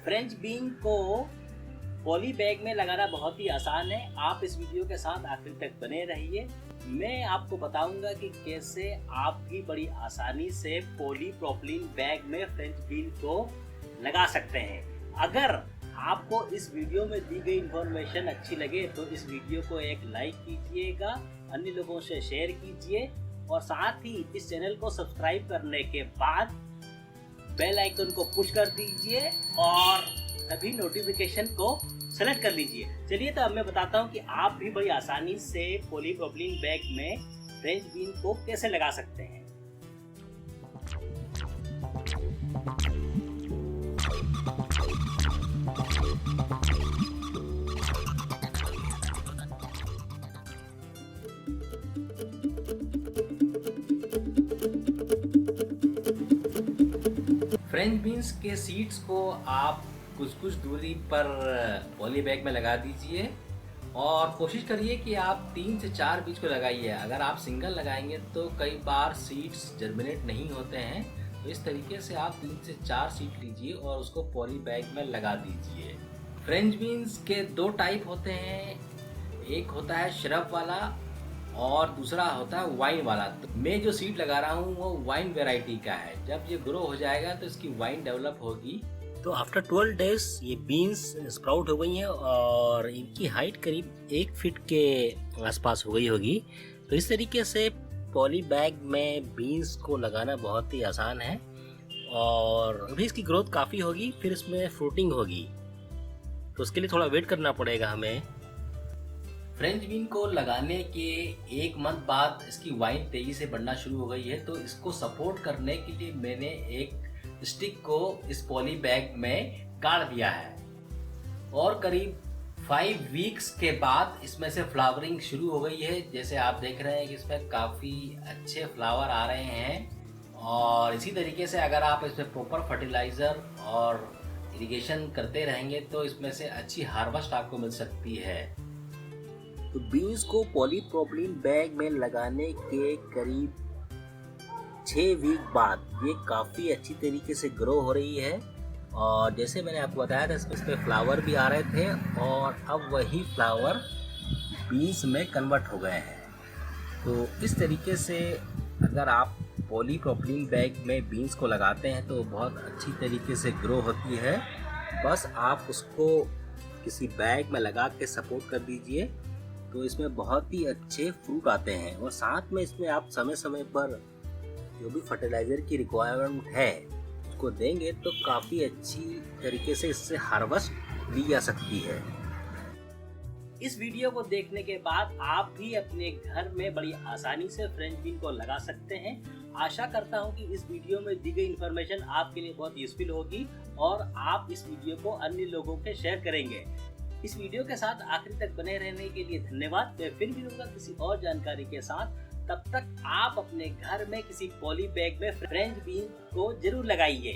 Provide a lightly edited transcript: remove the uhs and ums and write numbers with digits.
French bean को poly bag में लगाना बहुत ही आसान है। आप इस वीडियो के साथ आखिर तक बने रहिए। मैं आपको बताऊंगा कि कैसे आप भी बड़ी आसानी से पॉली प्रोपिलीन बैग में फ्रेंच बीन को लगा सकते हैं। अगर आपको इस वीडियो में दी गई इंफॉर्मेशन अच्छी लगे तो इस वीडियो को एक लाइक कीजिएगा, अन्य लोगों से शेयर कीजिए और साथ ही इस चैनल को सब्सक्राइब करने के बाद बेल आइकन को पुश कर दीजिए और सभी नोटिफिकेशन को सेलेक्ट कर लीजिए। चलिए तो अब मैं बताता हूँ कि आप भी बड़ी आसानी से पॉलीप्रोपिलीन बैग में फ्रेंच बीन को कैसे लगा सकते हैं। फ्रेंच बीन्स के सीड्स को आप कुछ दूरी पर पॉली बैग में लगा दीजिए और कोशिश करिए कि आप 3 से 4 बीज को लगाइए। अगर आप सिंगल लगाएंगे तो कई बार सीड्स जर्मिनेट नहीं होते हैं, तो इस तरीके से आप 3 से 4 सीड लीजिए और उसको पॉली बैग में लगा दीजिए। फ्रेंच बीन्स के 2 टाइप होते हैं, एक होता है श्रब वाला और दूसरा होता है वाइन वाला। तो मैं जो सीड लगा रहा हूँ वो वाइन वैरायटी का है। जब ये ग्रो हो जाएगा तो इसकी वाइन डेवलप होगी। तो आफ्टर 12 डेज ये बीन्स स्प्राउट हो गई हैं और इनकी हाइट करीब 1 फीट के आसपास हो गई होगी। तो इस तरीके से पॉली बैग में बीन्स को लगाना बहुत ही आसान है और अभी इसकी ग्रोथ काफ़ी होगी, फिर इसमें फ्रूटिंग होगी, तो उसके लिए थोड़ा वेट करना पड़ेगा हमें। फ्रेंच बीन को लगाने के 1 मंथ बाद इसकी वाइन तेजी से बढ़ना शुरू हो गई है, तो इसको सपोर्ट करने के लिए मैंने एक स्टिक को इस पॉली बैग में गाड़ दिया है और करीब 5 वीक्स के बाद इसमें से फ्लावरिंग शुरू हो गई है। जैसे आप देख रहे हैं कि इसमें काफ़ी अच्छे फ्लावर आ रहे हैं और इसी तरीके से अगर आप इसमें प्रॉपर फर्टिलाइज़र और इरिगेशन करते रहेंगे तो इसमें से अच्छी हार्वेस्ट आपको मिल सकती है। तो बीन्स को पॉलीप्रोपिलीन बैग में लगाने के करीब 6 वीक बाद ये काफ़ी अच्छी तरीके से ग्रो हो रही है और जैसे मैंने आपको बताया था इसमें फ्लावर भी आ रहे थे और अब वही फ्लावर बीन्स में कन्वर्ट हो गए हैं। तो इस तरीके से अगर आप पॉलीप्रोपिलीन बैग में बीन्स को लगाते हैं तो बहुत अच्छी तरीके से ग्रो होती है। बस आप उसको किसी बैग में लगा के सपोर्ट कर दीजिए तो इसमें बहुत ही अच्छे फ्रूट आते हैं और साथ में इसमें आप समय समय पर जो भी फर्टिलाइज़र की रिक्वायरमेंट है उसको देंगे तो काफ़ी अच्छी तरीके से इससे हार्वेस्ट ली जा सकती है। इस वीडियो को देखने के बाद आप भी अपने घर में बड़ी आसानी से फ्रेंच बीन को लगा सकते हैं। आशा करता हूं कि इस वीडियो में दी गई इन्फॉर्मेशन आपके लिए बहुत यूजफुल होगी और आप इस वीडियो को अन्य लोगों के शेयर करेंगे। इस वीडियो के साथ आखिर तक बने रहने के लिए धन्यवाद। मैं फिर मिलूंगा किसी और जानकारी के साथ। तब तक आप अपने घर में किसी पॉली बैग में फ्रेंच बीन को जरूर लगाइए।